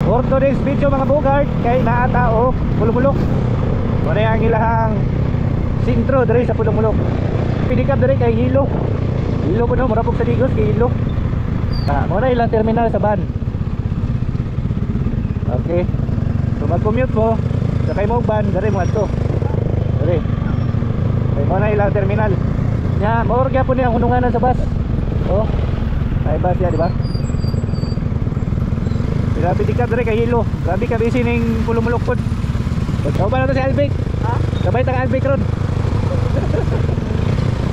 For today's video mga bugard, kay naata o Pulumulok. Wala yang ilahang sintro diri sa Pulumulok. Pinikap diri kay Hilo. Hilo po no, murapog sa Digos kay Hilo. Muna ilang terminal sa van. Okay. So mag-commute mo, sakay mo van, diri mo ato. Diri. Kay muna ilang terminal. Nya, maor gyapon ni ang hunungan sa bus. Oh. Ay bus ya, di ba? Grabe di ka dre kay Hilo. Grabe ka busy ning Pulumulok pod. Ikaw ba na to si Albic? Ha? Sabay tang Albic ron.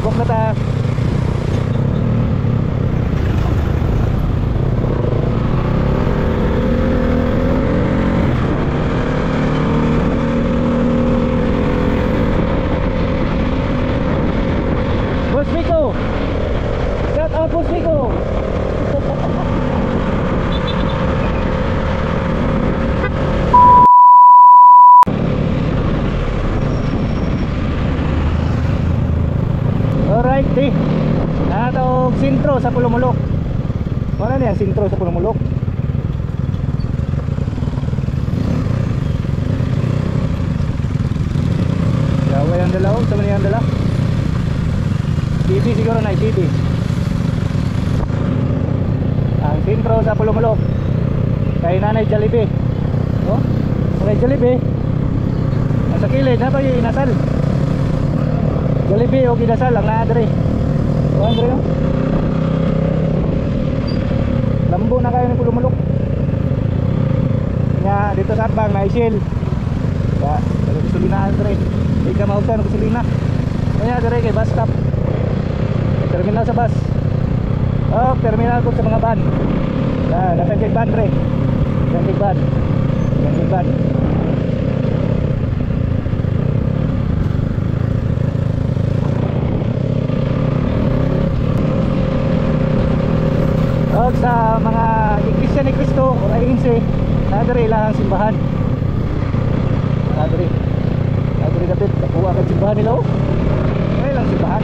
Bok na ta. Boss Miko. Shout out Boss Miko. Alright, di. Natawag sintro sa Pulumulok. Wala na yan, sintro sa Pulumulok. Gaway ang dalaw, sa mani ang dala. TV siguro na, TV. Ang sintro sa Pulumulok kay Nanay Jollibee. Oh, Nanay Jollibee. Nasa kilid, na ba yung inasal? Jollibee o Kidasal ang naadre. O Andre no? Lambo na kayo ng Pulumulok. Nga dito sa Atbang na isil. Ya, dari gasolina Andre. Di ka mautan ng gasolina. Kaya dire kay bus stop. Terminal sa bus. Oh, terminal ko sa mga van. Nakakit van Andre. Nakakit van. Nakakit van. Sa mga Iglesia ni Cristo o ANC, nadiri ilang simbahan. Nadiri dapat nakuha ka simbahan nila o. Ay lang simbahan.